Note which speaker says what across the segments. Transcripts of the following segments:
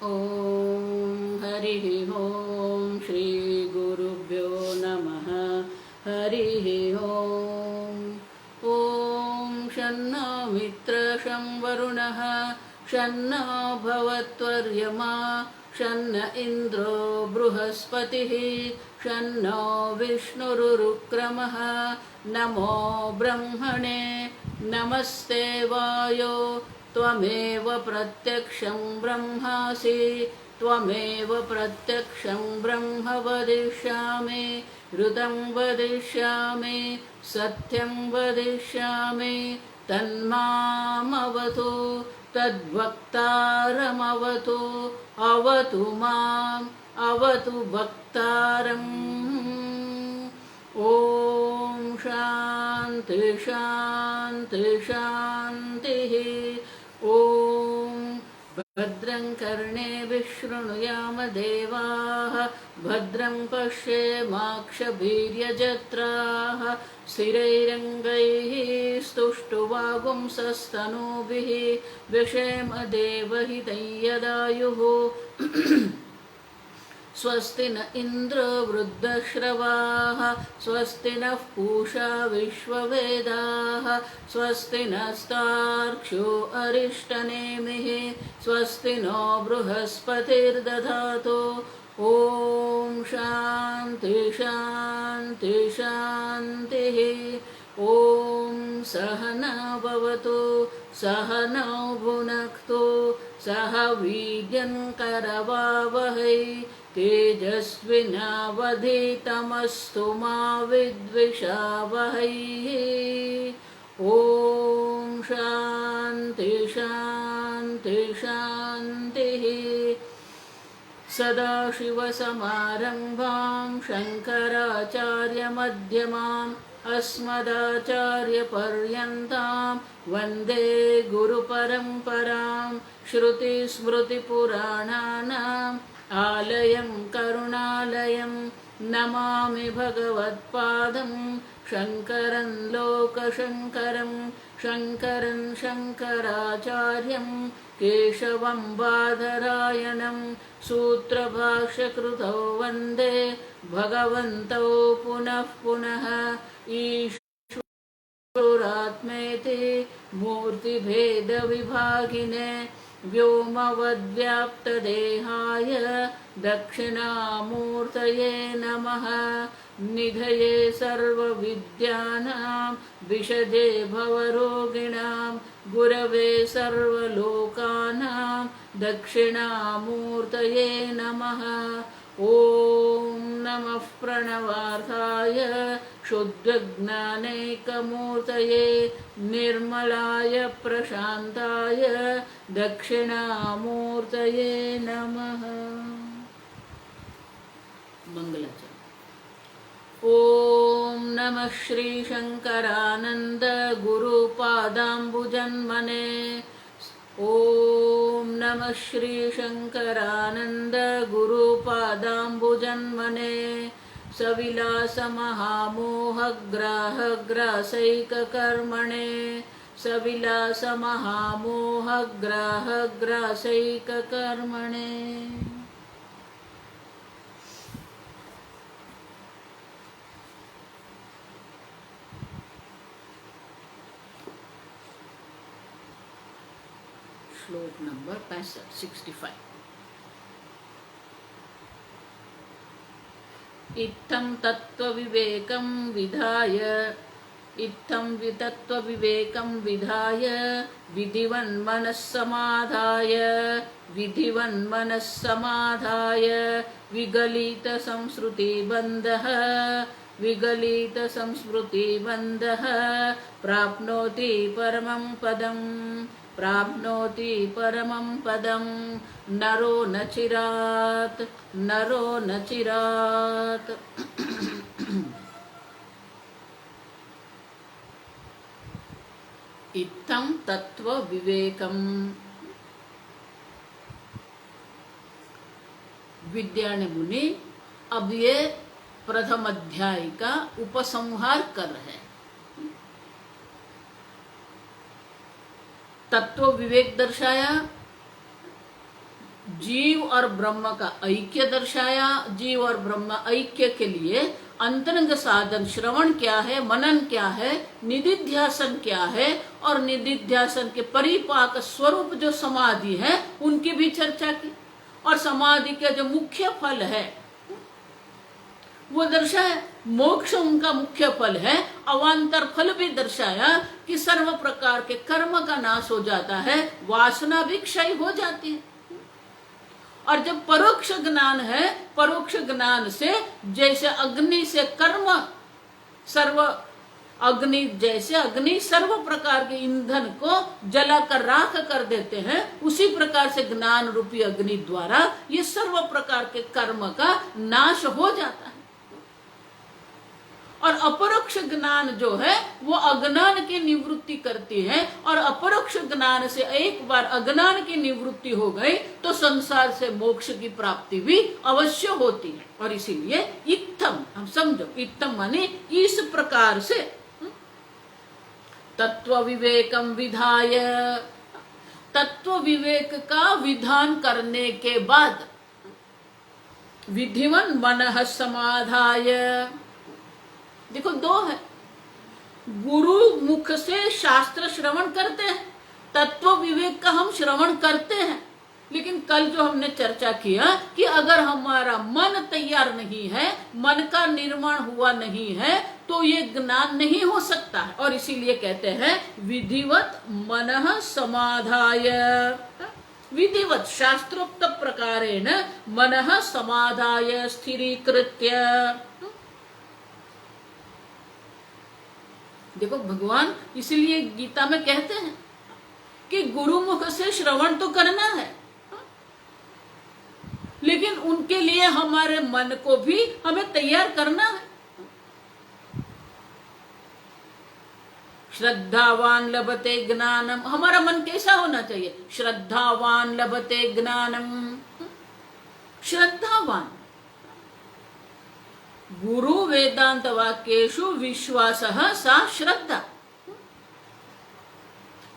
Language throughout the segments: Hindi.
Speaker 1: ॐ हरिः ॐ श्रीगुरुभ्यो नमः। हरिः ॐ। ॐ शन्नो मित्रशं वरुणः शन्नो भवत्वर्यमा शन्न इन्द्रो बृहस्पतिः शन्नो विष्णुरुक्रमः। नमो ब्रह्मणे नमस्ते वायो त्वमेव प्रत्यक्षं ब्रह्मासि त्वमेव प्रत्यक्षं ब्रह्म वदिष्यामि ऋतं वदिष्यामि सत्यं वदिष्यामि तन्मामवतु तद्वक्तारमवतु अवतु माम् अवतु वक्तारम्। ॐ शान्ति शान्ति शान्तिः। ॐ भद्रं कर्णेभिः शृणुयाम देवाः भद्रं पश्येमाक्षभिर्यजत्राः स्थिरैरङ्गैः स्तुष्टुवागुंसस्तनूभिः व्यशेम देवहितं यदायुः। स्वस्ति न इन्द्रो वृद्धश्रवाः स्वस्ति नः पूषा विश्ववेदाः स्वस्ति नस्तार्क्ष्यो अरिष्टनेमिः स्वस्ति नो बृहस्पतिर्दधातु। ॐ शान्ति शान्ति शान्तिः। ॐ सहना भवतु सहनौ भुनक्तु सह वीर्यं करवावहै तेजस्विनावधीतमस्तु मा विद्विषावहै। ॐ शान्ति शान्ति शान्तिः। सदाशिवसमारम्भां शङ्कराचार्यमध्यमाम् अस्मदाचार्यपर्यन्तां वन्दे गुरुपरम्परां। श्रुतिस्मृतिपुराणानाम् आलयं करुणालयं नमामि भगवत्पादं शङ्करं लोकशङ्करं शङ्करं शङ्कराचार्यं केशवं बादरायणं सूत्रभाष्यकृतौ वन्दे भगवन्तौ पुनः पुनः। ईश्वरात्मेति मूर्तिभेदविभागिने व्योमवद्व्याप्तदेहाय दक्षिणामूर्तये नमः। निधये सर्वविद्यानां विशदे भवरोगिणां गुरवे सर्वलोकानां दक्षिणामूर्तये नमः। ॐ नमः प्रणवार्थाय शुद्धज्ञानैकमूर्तये निर्मलाय प्रशान्ताय दक्षिणामूर्तये नमः। मंगलाचरण। ॐ नमः श्रीशङ्करानन्द गुरुपादाम्बुजन्मने। ॐ नमः श्रीशङ्करानन्द गुरुपादाम्बुजन्मने। सविलासमहामोहग्राहग्रासैककर्मणे सविलासमहामोहग्राहग्रासैककर्मणे। श्लोक नंबर 65। इत्थं तत्त्वविवेकं विधाय इत्थं तत्त्वविवेकं विधाय विधिवन्मनस्समाधाय विगलितसंस्मृतिबन्धः प्राप्नोति परमं पदं नरो न चिरात्। इत्थं तत्त्वविवेकं। विद्यारण्य मुनि अब ये प्रथम अध्याय का उपसंहार कर रहे हैं। तत्व विवेक दर्शाया, जीव और ब्रह्म का ऐक्य दर्शाया। जीव और ब्रह्म ऐक्य के लिए अंतरंग साधन श्रवण क्या है, मनन क्या है, निधिध्यासन क्या है, और निधिध्यासन के परिपाक स्वरूप जो समाधि है उनकी भी चर्चा की। और समाधि का जो मुख्य फल है वो दर्शाया। मोक्ष उनका मुख्य फल है। अवान्तर फल भी दर्शाया कि सर्व प्रकार के कर्म का नाश हो जाता है, वासना भी क्षय हो जाती है। और जब परोक्ष ज्ञान है, परोक्ष ज्ञान से जैसे अग्नि से कर्म सर्व अग्नि जैसे अग्नि सर्व प्रकार के ईंधन को जलाकर राख कर देते हैं, उसी प्रकार से ज्ञान रूपी अग्नि द्वारा ये सर्व प्रकार के कर्म का नाश हो जाता है। और अपरोक्ष ज्ञान जो है वो अज्ञान की निवृत्ति करती है। और अपरोक्ष ज्ञान से एक बार अज्ञान की निवृत्ति हो गई तो संसार से मोक्ष की प्राप्ति भी अवश्य होती है। और इसीलिए इत्थम, हम समझो इत्थम माने इस प्रकार से तत्व विवेकम विधाय, तत्व विवेक का विधान करने के बाद विधिवन मनः समाधाय। देखो दो है, गुरु मुख से शास्त्र श्रवण करते हैं, तत्व विवेक का हम श्रवण करते हैं। लेकिन कल जो हमने चर्चा किया कि अगर हमारा मन तैयार नहीं है, मन का निर्माण हुआ नहीं है, तो ये ज्ञान नहीं हो सकता है। और इसीलिए कहते हैं विधिवत मनः समाधाय, विधिवत शास्त्रोक्त प्रकारेण मनः समाधाय स्थिरीकृत्य। देखो भगवान इसलिए गीता में कहते हैं कि गुरुमुख से श्रवण तो करना है, लेकिन उनके लिए हमारे मन को भी हमें तैयार करना है। श्रद्धावान लभते ज्ञानम, हमारा मन कैसा होना चाहिए? श्रद्धावान लभते ज्ञानम, श्रद्धावान। गुरु वेदांत वाक्येषु विश्वासः सा श्रद्धा।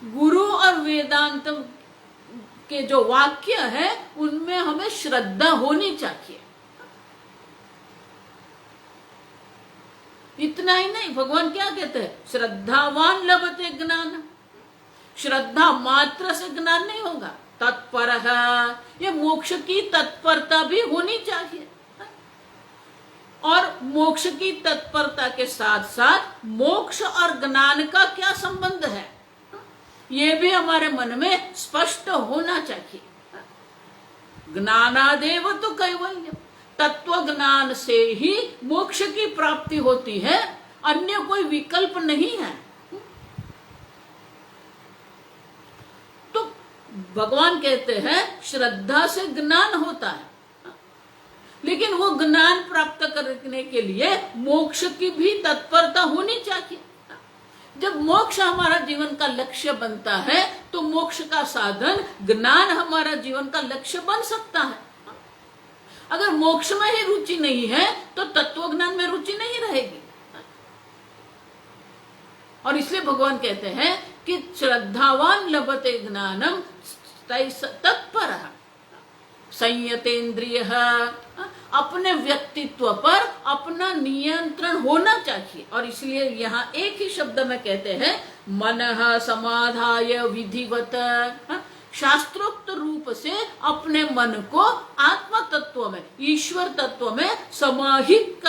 Speaker 1: गुरु और वेदांत के जो वाक्य है उनमें हमें श्रद्धा होनी चाहिए। इतना ही नहीं, भगवान क्या कहते हैं? श्रद्धावान लभते ज्ञान। श्रद्धा मात्र से ज्ञान नहीं होगा, तत्परः, ये मोक्ष की तत्परता भी होनी चाहिए। और मोक्ष की तत्परता के साथ साथ मोक्ष और ज्ञान का क्या संबंध है, ये भी हमारे मन में स्पष्ट होना चाहिए। ज्ञानादेव तो कैवल्य, तत्व ज्ञान से ही मोक्ष की प्राप्ति होती है, अन्य कोई विकल्प नहीं है। तो भगवान कहते हैं श्रद्धा से ज्ञान होता है, लेकिन वो ज्ञान प्राप्त करने के लिए मोक्ष की भी तत्परता होनी चाहिए। जब मोक्ष हमारा जीवन का लक्ष्य बनता है तो मोक्ष का साधन ज्ञान हमारा जीवन का लक्ष्य बन सकता है। अगर मोक्ष में ही रुचि नहीं है तो तत्व ज्ञान में रुचि नहीं रहेगी। और इसलिए भगवान कहते हैं कि श्रद्धावान लभते ज्ञानम तत्परः संयतेन्द्रिय, अपने व्यक्तित्व पर अपना नियंत्रण होना चाहिए। और इसलिए यहाँ एक ही शब्द में कहते हैं मनः समाधाय विधिवत, शास्त्रोक्त रूप से अपने मन को आत्मा तत्व में, ईश्वर तत्व में समाहित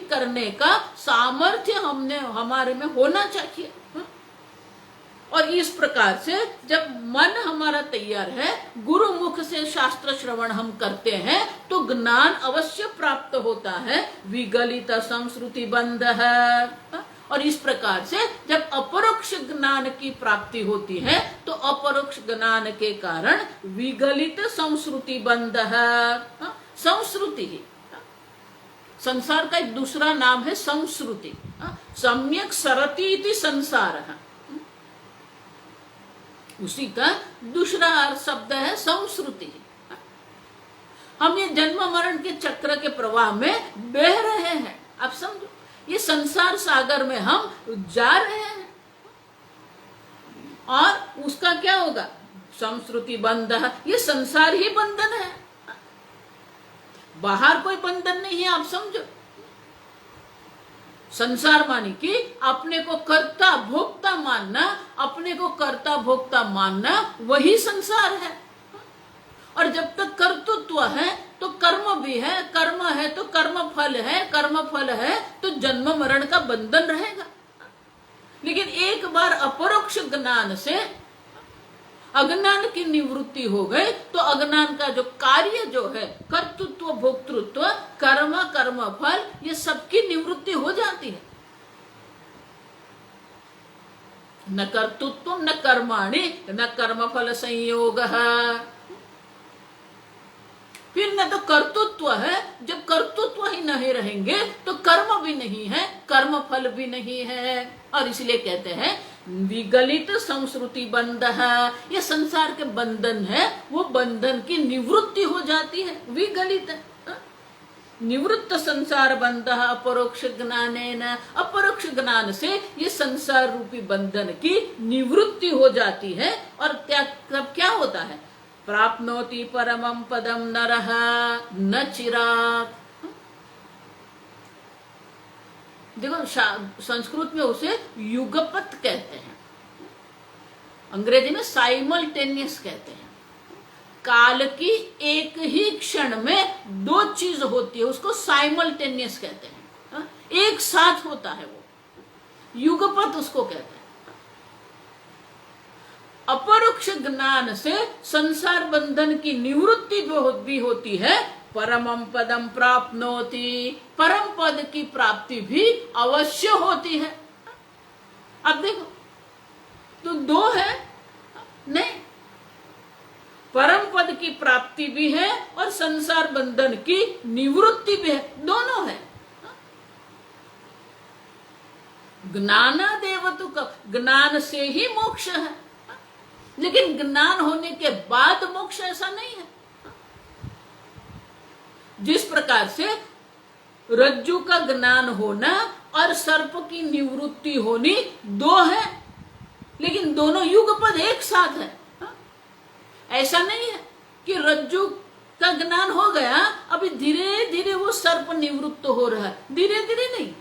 Speaker 1: करने का सामर्थ्य हमारे में होना चाहिए। और इस प्रकार से जब मन हमारा तैयार है, गुरु मुख से शास्त्र श्रवण हम करते हैं तो ज्ञान अवश्य प्राप्त होता है। विगलित संस्कृति बंध है। और इस प्रकार से जब अपरोक्ष ज्ञान की प्राप्ति होती है तो अपरोक्ष ज्ञान के कारण विगलित संस्कृति बंध है। संस्कृति ही संसार का एक दूसरा नाम है संस्कृति। सम्यक सरति इति संसारः, उसी का दूसरा शब्द है संस्कृति। हम ये जन्म मरण के चक्र के प्रवाह में बह रहे हैं। आप समझो, ये संसार सागर में हम जा रहे हैं और उसका क्या होगा? संस्कृति बंध, ये संसार ही बंधन है, बाहर कोई बंधन नहीं है। आप समझो, संसार मानी कि अपने को कर्ता भोक्ता मानना, अपने को कर्ता भोक्ता मानना वही संसार है। और जब तक कर्तृत्व है तो कर्म भी है, कर्म है तो कर्म फल है, कर्म फल है तो जन्म मरण का बंधन रहेगा। लेकिन एक बार अपरोक्ष ज्ञान से अज्ञान की निवृत्ति हो गई तो अज्ञान का जो कार्य जो है, कर्तृत्व भोक्तृत्व, कर्म कर्म फल, ये सबकी निवृत्ति हो जाती है। न कर्तृत्व न कर्माणि न कर्म फल संयोग। फिर न तो कर्तृत्व है, जब कर्तृत्व ही नहीं रहेंगे तो कर्म भी नहीं है, कर्म फल भी नहीं है। और इसलिए कहते हैं विगलित संस्कृति बंध है, ये संसार के बंधन है, वो बंधन की निवृत्ति हो जाती है, विगलित है। निवृत्त संसार बंध अपरोक्ष ज्ञानेन, अपरोक्ष ज्ञान से ये संसार रूपी बंधन की निवृत्ति हो जाती है। और तब क्या होता है, प्राप्नोति परमं पदम नरः न चिरात्। देखो संस्कृत में उसे युगपत कहते हैं, अंग्रेजी में साइमल्टेनियस कहते हैं। काल की एक ही क्षण में दो चीज होती है, उसको साइमल्टेनियस कहते हैं, एक साथ होता है, वो युगपत उसको कहते हैं। अपरोक्ष ज्ञान से संसार बंधन की निवृत्ति भी होती है। परमं पदम प्राप्नोति, परम पद की प्राप्ति भी अवश्य होती है। अब देखो तो दो है नहीं, परम पद की प्राप्ति भी है और संसार बंधन की निवृत्ति भी है, दोनों है। ज्ञानादेव तो ज्ञान से ही मोक्ष है, लेकिन ज्ञान होने के बाद मोक्ष ऐसा नहीं है। जिस प्रकार से रज्जु का ज्ञान होना और सर्प की निवृत्ति होनी दो है, लेकिन दोनों युगपद एक साथ है। ऐसा नहीं है कि रज्जु का ज्ञान हो गया, अभी धीरे धीरे वो सर्प निवृत्त हो रहा है, धीरे धीरे नहीं,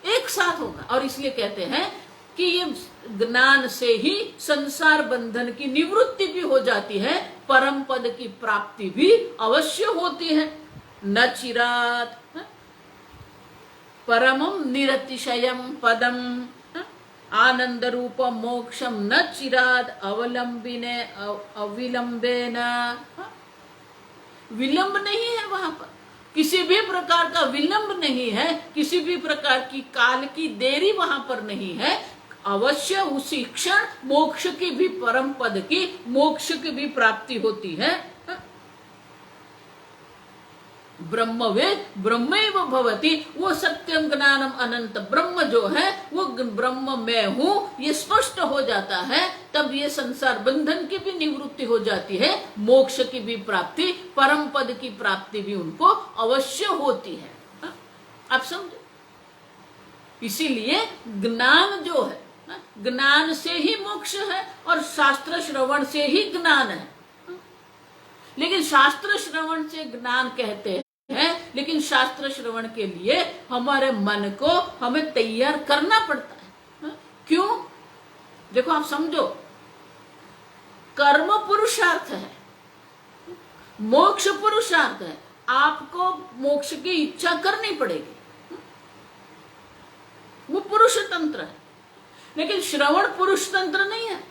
Speaker 1: एक साथ होगा। और इसलिए कहते हैं कि ये ज्ञान से ही संसार बंधन की निवृत्ति भी हो जाती है, परम पद की प्राप्ति भी अवश्य होती है। न चिरात् परमं निरतिशयं पदम आनंद रूप मोक्षम न चिराद अवलंबिने अविलंबेन। विलंब नहीं है वहां पर, किसी भी प्रकार का विलंब नहीं है, किसी भी प्रकार की काल की देरी वहां पर नहीं है। अवश्य उसी क्षण मोक्ष की भी, परम पद की, मोक्ष की भी प्राप्ति होती है। ब्रह्मवेद ब्रह्मैव भवति, वो सत्यम ज्ञानम अनंत ब्रह्म जो है वो ब्रह्म मैं हूं, ये स्पष्ट हो जाता है। तब ये संसार बंधन की भी निवृत्ति हो जाती है, मोक्ष की भी प्राप्ति, परम पद की प्राप्ति भी उनको अवश्य होती है। आप समझो, इसीलिए ज्ञान जो है, ज्ञान से ही मोक्ष है और शास्त्र श्रवण से ही ज्ञान है। लेकिन शास्त्र श्रवण से ज्ञान कहते हैं, लेकिन शास्त्र श्रवण के लिए हमारे मन को हमें तैयार करना पड़ता है। क्यों? देखो आप समझो, कर्म पुरुषार्थ है, मोक्ष पुरुषार्थ है। आपको मोक्ष की इच्छा करनी पड़ेगी, वो पुरुष तंत्र है। लेकिन श्रवण पुरुष तंत्र नहीं है।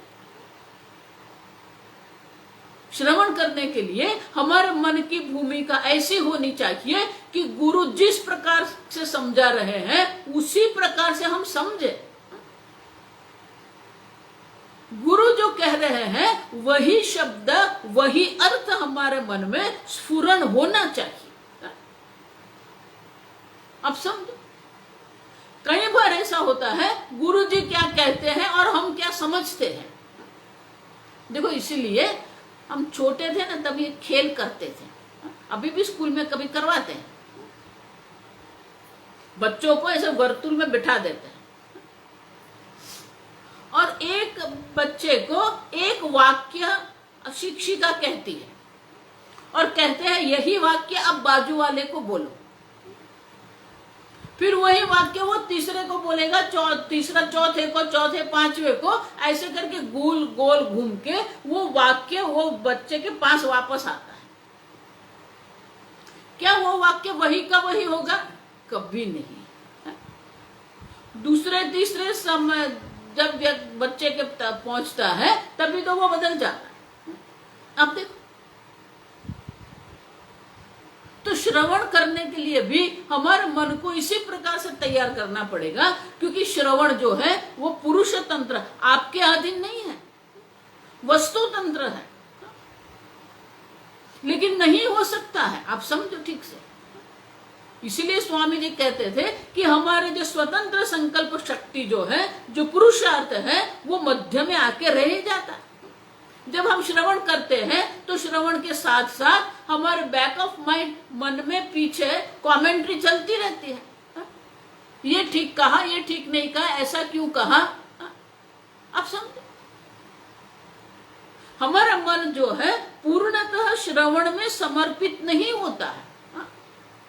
Speaker 1: श्रवण करने के लिए हमारे मन की भूमिका ऐसी होनी चाहिए कि गुरु जिस प्रकार से समझा रहे हैं उसी प्रकार से हम समझे। गुरु जो कह रहे हैं वही शब्द, वही अर्थ हमारे मन में स्फुरण होना चाहिए। अब समझो, कई बार ऐसा होता है गुरु जी क्या कहते हैं और हम क्या समझते हैं। देखो इसीलिए हम छोटे थे ना, तब ये खेल करते थे, अभी भी स्कूल में कभी करवाते हैं। बच्चों को ऐसे वर्तुल में बिठा देते हैं और एक बच्चे को एक वाक्य शिक्षिका कहती है और कहते हैं यही वाक्य अब बाजू वाले को बोलो, फिर वही वाक्य वो तीसरे को बोलेगा, तीसरा चौथे को, चौथे पांचवे को, ऐसे करके गोल गोल घूम के वो वाक्य वो बच्चे के पास वापस आता है। क्या वो वाक्य वही का वही होगा? कभी नहीं। दूसरे तीसरे समय जब बच्चे के पहुंचता है तभी तो वो बदल जाता है। अब देखो, तो श्रवण करने के लिए भी हमारे मन को इसी प्रकार से तैयार करना पड़ेगा, क्योंकि श्रवण जो है वो पुरुष तंत्र आपके अधीन नहीं है, वस्तु तंत्र है। लेकिन नहीं हो सकता है, आप समझो ठीक से। इसीलिए स्वामी जी कहते थे कि हमारे जो स्वतंत्र संकल्प शक्ति जो है, जो पुरुषार्थ है, वो मध्य में आके रह ही जाता है। जब हम श्रवण करते हैं तो श्रवण के साथ साथ हमारे बैक ऑफ माइंड, मन में पीछे कमेंट्री चलती रहती है। ये ठीक कहा, ये ठीक नहीं कहा, ऐसा क्यों कहा, आप समझे। हमारा मन जो है पूर्णतः श्रवण में समर्पित नहीं होता है,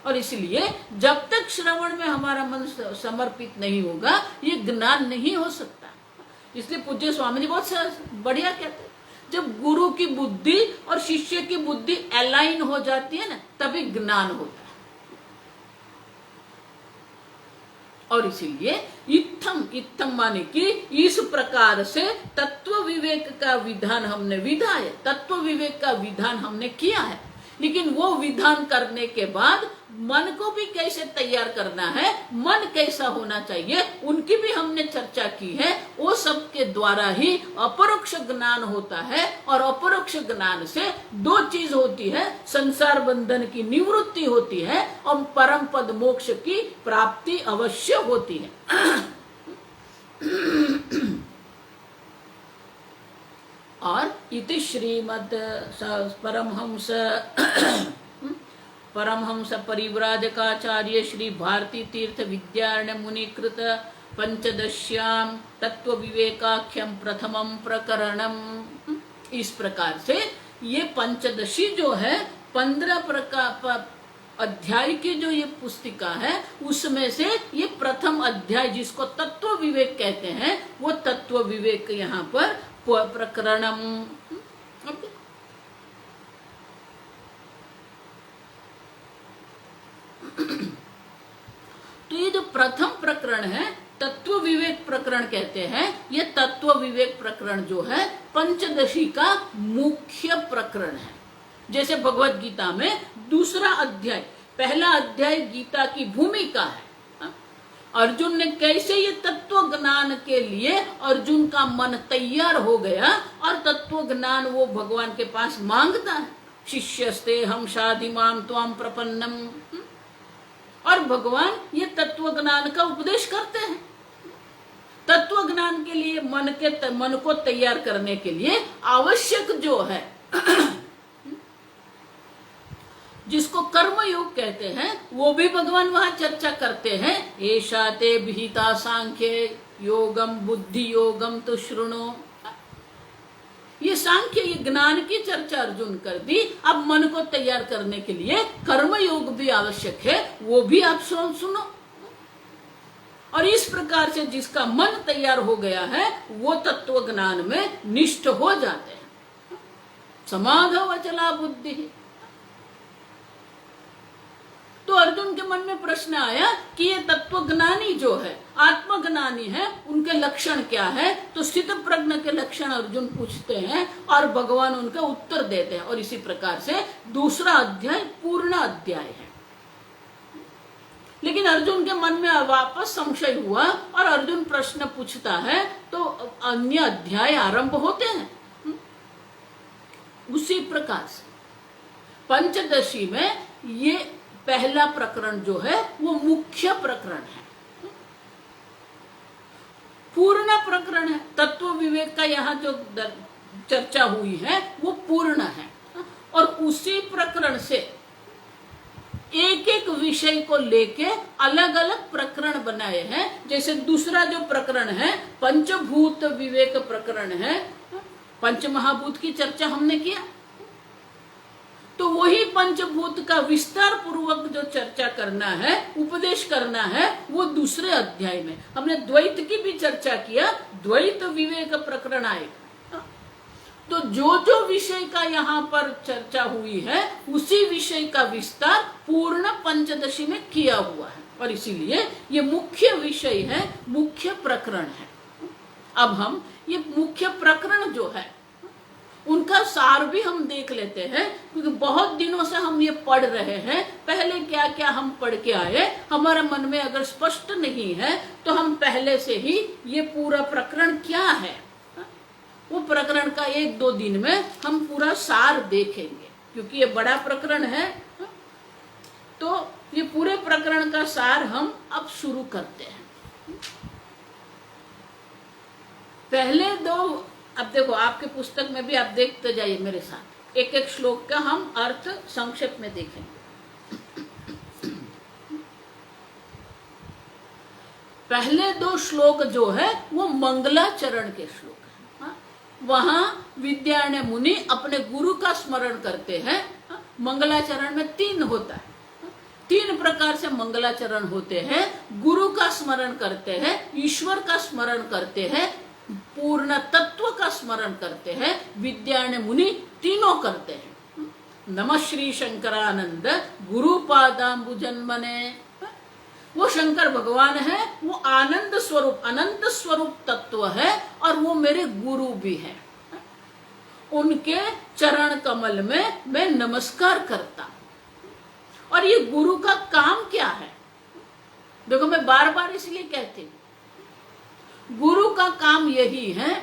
Speaker 1: और इसलिए जब तक श्रवण में हमारा मन समर्पित नहीं होगा ये ज्ञान नहीं हो सकता। इसलिए पूज्य स्वामी जी बहुत बढ़िया कहते हैं, जब गुरु की बुद्धि और शिष्य की बुद्धि अलाइन हो जाती है ना, तभी ज्ञान होता है। और इसीलिए इत्थम माने कि इस प्रकार से तत्व विवेक का विधान हमने तत्व विवेक का विधान हमने किया है। लेकिन वो विधान करने के बाद मन को भी कैसे तैयार करना है, मन कैसा होना चाहिए, उनकी भी हमने चर्चा की है। वो सब के द्वारा ही अपरोक्ष ज्ञान होता है, और अपरोक्ष ज्ञान से दो चीज होती है, संसार बंधन की निवृत्ति होती है और परम पद मोक्ष की प्राप्ति अवश्य होती है। और इति श्रीमद परमहंस परिव्राजकाचार्य श्री भारती तीर्थ विद्यारण्य मुनिकृत पंचदश्यां तत्व विवेकाख्यम प्रथमम प्रकरणम। इस प्रकार से ये पंचदशी जो है 15 प्रकार अध्याय की जो ये पुस्तिका है, उसमें से ये प्रथम अध्याय जिसको तत्व विवेक कहते हैं, वो तत्व विवेक यहाँ पर प्रकरणम। तो ये जो प्रथम प्रकरण है तत्व विवेक प्रकरण कहते हैं। ये तत्व विवेक प्रकरण जो है पंचदशी का मुख्य प्रकरण है। जैसे भगवत गीता में दूसरा अध्याय, पहला अध्याय गीता की भूमिका है। अर्जुन ने कैसे ये तत्व ज्ञान के लिए अर्जुन का मन तैयार हो गया, और तत्व ज्ञान वो भगवान के पास मांगता है, शिष्यस्ते हम शाधिमाम त्वाम प्रपन्नम। और भगवान ये तत्व ज्ञान का उपदेश करते हैं। तत्व ज्ञान के लिए मन को तैयार करने के लिए आवश्यक जो है जिसको कर्म योग कहते हैं, वो भी भगवान वहां चर्चा करते हैं। एषा ते विहिता सांख्य योगम बुद्धि योगम तो श्रृणु। ये सांख्य, ये ज्ञान की चर्चा अर्जुन कर दी। अब मन को तैयार करने के लिए कर्म योग भी आवश्यक है, वो भी आप सुनो। और इस प्रकार से जिसका मन तैयार हो गया है वो तत्व ज्ञान में निष्ठ हो जाते हैं। समाधो अचला बुद्धि। तो अर्जुन के मन में प्रश्न आया कि ये तत्वज्ञानी जो है, आत्मज्ञानी है, उनके लक्षण क्या है। तो स्थित प्रज्ञ के लक्षण अर्जुन पूछते हैं और भगवान उनका उत्तर देते हैं। और इसी प्रकार से दूसरा अध्याय पूर्ण अध्याय है। लेकिन अर्जुन के मन में वापस संशय हुआ और अर्जुन प्रश्न पूछता है तो अन्य अध्याय आरंभ होते हैं। उसी प्रकार से पंचदशी में ये पहला प्रकरण जो है वो मुख्य प्रकरण है, पूर्ण प्रकरण है। तत्व विवेक का यहाँ जो चर्चा हुई है वो पूर्ण है। और उसी प्रकरण से एक एक विषय को लेके अलग अलग प्रकरण बनाए हैं। जैसे दूसरा जो प्रकरण है पंचभूत विवेक प्रकरण है, पंच महाभूत की चर्चा हमने किया, तो वही पंचभूत का विस्तार पूर्वक जो चर्चा करना है, उपदेश करना है, वो दूसरे अध्याय में हमने द्वैत की भी चर्चा किया, द्वैत विवेक प्रकरण आएगा। तो जो जो विषय का यहाँ पर चर्चा हुई है उसी विषय का विस्तार पूर्ण पंचदशी में किया हुआ है, और इसीलिए ये मुख्य विषय है, मुख्य प्रकरण है। अब हम ये मुख्य प्रकरण जो है उनका सार भी हम देख लेते हैं, क्योंकि बहुत दिनों से हम ये पढ़ रहे हैं। पहले क्या क्या हम पढ़ के आए, हमारे मन में अगर स्पष्ट नहीं है तो हम पहले से ही ये पूरा प्रकरण क्या है, वो प्रकरण का 1-2 दिन में हम पूरा सार देखेंगे, क्योंकि ये बड़ा प्रकरण है। तो ये पूरे प्रकरण का सार हम अब शुरू करते हैं। पहले 2, अब देखो आपके पुस्तक में भी आप देखते जाइए मेरे साथ, एक एक श्लोक का हम अर्थ संक्षेप में देखेंगे। पहले 2 श्लोक जो है वो मंगलाचरण के श्लोक है। वहां विद्यारण्य मुनि अपने गुरु का स्मरण करते हैं। मंगलाचरण में 3 होता है, 3 प्रकार से मंगलाचरण होते हैं। गुरु का स्मरण करते हैं, ईश्वर का स्मरण करते हैं, पूर्ण तत्व का स्मरण करते हैं। विद्यारण्य मुनि तीनों करते हैं। नमः श्री शंकरानंद गुरु पादाम्बुजन्मने, वो शंकर भगवान है, वो आनंद स्वरूप, अनंत स्वरूप तत्व है, और वो मेरे गुरु भी हैं। उनके चरण कमल में मैं नमस्कार करता हूं। और ये गुरु का काम क्या है, देखो मैं बार बार इसलिए कहती हूं, गुरु का काम यही है,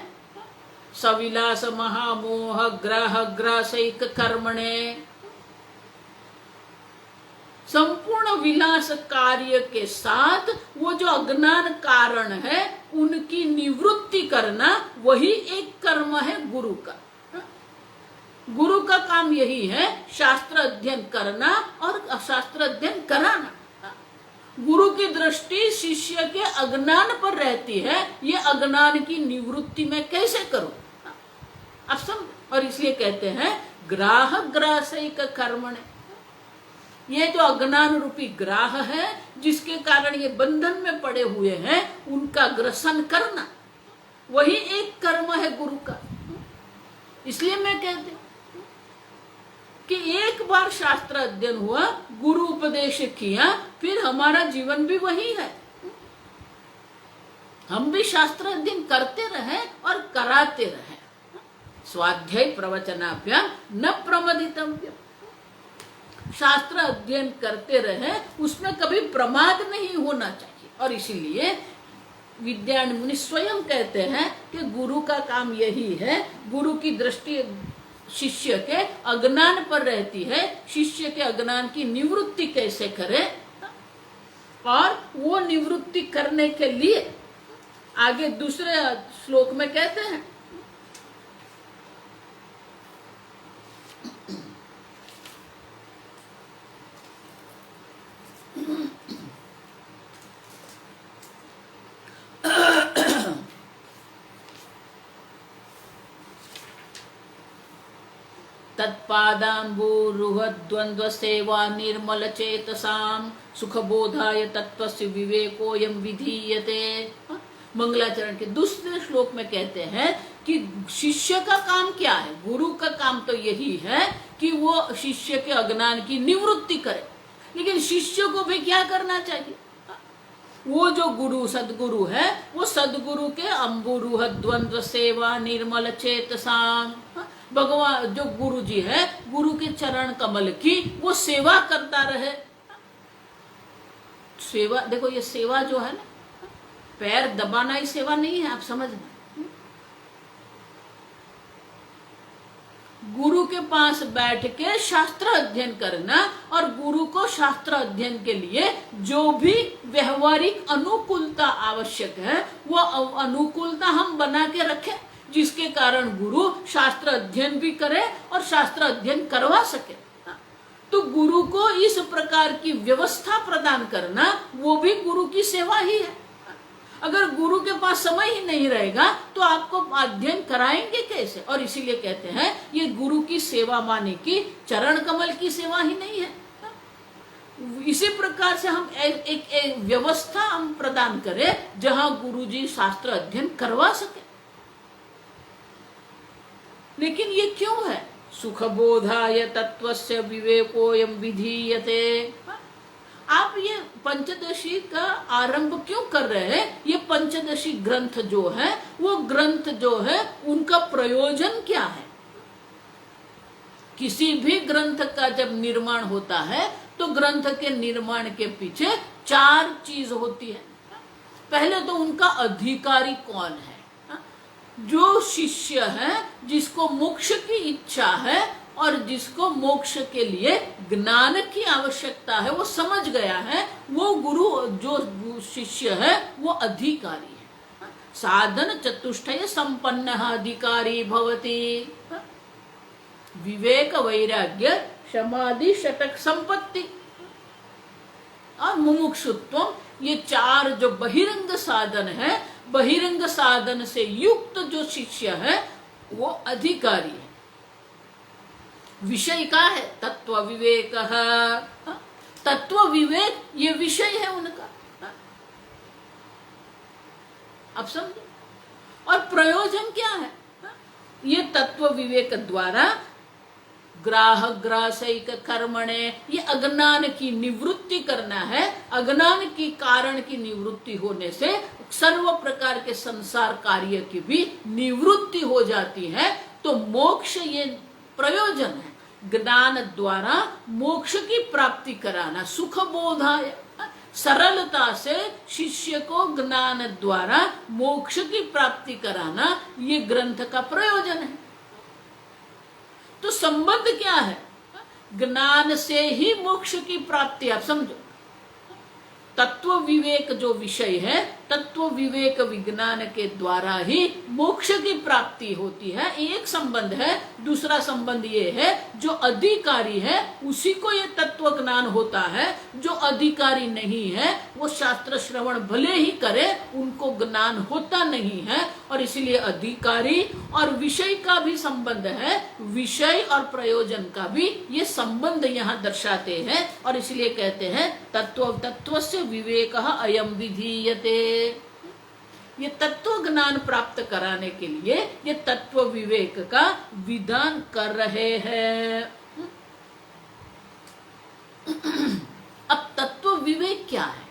Speaker 1: सविलास महामोह ग्रह ग्रासैक कर्मणे, संपूर्ण विलास कार्य के साथ वो जो अज्ञान कारण है उनकी निवृत्ति करना, वही एक कर्म है गुरु का। गुरु का काम यही है, शास्त्र अध्ययन करना और शास्त्र अध्ययन कराना। गुरु की दृष्टि शिष्य के अज्ञान पर रहती है, ये अज्ञान की निवृत्ति मैं कैसे करूं, अब समझ। और इसलिए कहते हैं ग्राह ग्रासैक कर्मणे, ये जो अज्ञान रूपी ग्राह है जिसके कारण ये बंधन में पड़े हुए हैं, उनका ग्रसन करना, वही एक कर्म है गुरु का। इसलिए मैं कहती हूं कि एक बार शास्त्र अध्ययन हुआ, गुरु उपदेश किया, फिर हमारा जीवन भी वही है। हम भी शास्त्र अध्ययन करते रहे और कराते रहे। स्वाध्याय प्रवचनाभ्याम न प्रमदितव्यम, शास्त्र अध्ययन करते रहे, उसमें कभी प्रमाद नहीं होना चाहिए। और इसीलिए विद्यारण्य मुनि स्वयं कहते हैं कि गुरु का काम यही है, गुरु की दृष्टि शिष्य के अज्ञान पर रहती है, शिष्य के अज्ञान की निवृत्ति कैसे करे, और वो निवृत्ति करने के लिए आगे दूसरे श्लोक में कहते हैं तत्पादाम्बुरुहद्वन्द्व सेवा निर्मल चेतसाम सुखबोधाय तत्वस्य विवेकोयम विधीयते। मंगलाचरण के दूसरे श्लोक में कहते हैं कि शिष्य का काम क्या है, गुरु का काम तो यही है कि वो शिष्य के अज्ञान की निवृत्ति करे। लेकिन शिष्य को भी क्या करना चाहिए, वो जो गुरु सदगुरु है, वो सदगुरु के अम्बुरुह द्वंद्व सेवा निर्मल चेतसाम, भगवान जो गुरु जी है, गुरु के चरण कमल की वो सेवा करता रहे। सेवा देखो, ये सेवा जो है ना, पैर दबाना ही सेवा नहीं है, आप समझना। गुरु के पास बैठ के शास्त्र अध्ययन करना, और गुरु को शास्त्र अध्ययन के लिए जो भी व्यवहारिक अनुकूलता आवश्यक है, वो अनुकूलता हम बना के रखें, जिसके कारण गुरु शास्त्र अध्ययन भी करे और शास्त्र अध्ययन करवा सके। तो गुरु को इस प्रकार की व्यवस्था प्रदान करना वो भी गुरु की सेवा ही है। अगर गुरु के पास समय ही नहीं रहेगा तो आपको अध्ययन कराएंगे कैसे? और इसीलिए कहते हैं ये गुरु की सेवा माने कि चरण कमल की सेवा ही नहीं है। इसी प्रकार से हम एक व्यवस्था हम प्रदान करें जहां गुरुजी शास्त्र अध्ययन करवा सके। लेकिन ये क्यों है? सुखबोधाय तत्वस्य विवेकोयम विधीयते। आप ये पंचदशी का आरंभ क्यों कर रहे हैं? ये पंचदशी ग्रंथ जो है वो ग्रंथ जो है उनका प्रयोजन क्या है? किसी भी ग्रंथ का जब निर्माण होता है तो ग्रंथ के निर्माण के पीछे 4 चीज होती है। पहले तो उनका अधिकारी कौन है? जो शिष्य है जिसको मोक्ष की इच्छा है और जिसको मोक्ष के लिए ज्ञान की आवश्यकता है, वो समझ गया है, वो गुरु जो शिष्य है वो अधिकारी है। साधन चतुष्टय संपन्न अधिकारी भवति। विवेक वैराग्य समाधि षटक संपत्ति और मुमुक्षुत्व, ये 4 जो बहिरंग साधन है, बहिरंग साधन से युक्त जो शिष्य है वो अधिकारी है। विषय का है तत्व विवेक। तत्व विवेक ये विषय है उनका। अब समझो। और प्रयोजन क्या है? ये तत्व विवेक द्वारा ग्राह ग्रासैक कर्मणे, ये अज्ञान की निवृत्ति करना है। अज्ञान की कारण की निवृत्ति होने से सर्व प्रकार के संसार कार्य की भी निवृत्ति हो जाती है। तो मोक्ष ये प्रयोजन है। ज्ञान द्वारा मोक्ष की प्राप्ति कराना, सुख बोधाय, सरलता से शिष्य को ज्ञान द्वारा मोक्ष की प्राप्ति कराना, ये ग्रंथ का प्रयोजन है। तो संबंध क्या है? ज्ञान से ही मोक्ष की प्राप्ति। आप समझो, तत्व विवेक जो विषय है, तत्व विवेक विज्ञान के द्वारा ही मोक्ष की प्राप्ति होती है, एक संबंध है। दूसरा संबंध ये है, जो अधिकारी है उसी को ये तत्व ज्ञान होता है। जो अधिकारी नहीं है वो शास्त्र श्रवण भले ही करे, उनको ज्ञान होता नहीं है। और इसलिए अधिकारी और विषय का भी संबंध है, विषय और प्रयोजन का भी ये संबंध यहाँ दर्शाते हैं। और इसलिए कहते हैं तत्वस्य विवेक अयम विधीयते। ये तत्व ज्ञान प्राप्त कराने के लिए ये तत्व विवेक का विधान कर रहे हैं। अब तत्व विवेक क्या है?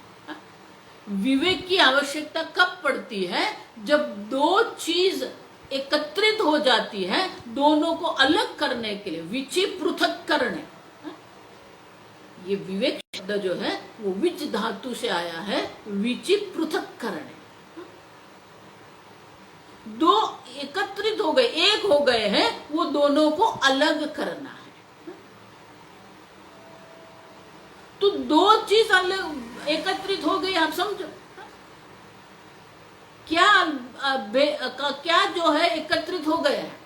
Speaker 1: विवेक की आवश्यकता कब पड़ती है? जब 2 चीज एकत्रित हो जाती है, दोनों को अलग करने के लिए, विचि पृथक करने। ये विवेक शब्द जो है वो विच धातु से आया है, विचि पृथक करने। 2 एकत्रित हो गए, एक हो गए हैं, वो दोनों को अलग करना है। तो 2 चीज अलग एकत्रित हो गई। आप समझो क्या जो है एकत्रित हो गए हैं,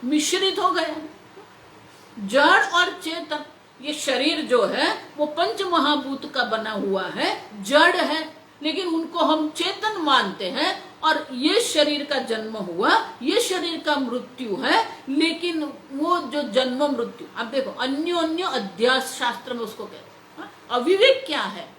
Speaker 1: मिश्रित हो गए हैं। जड़ और चेतन, ये शरीर जो है वो पंच महाभूत का बना हुआ है, जड़ है, लेकिन उनको हम चेतन मानते हैं। और ये शरीर का जन्म हुआ, ये शरीर का मृत्यु है, लेकिन वो जो जन्म मृत्यु, अब देखो अन्योन्य अध्यास शास्त्र में उसको कहते हैं। अविवेक क्या है?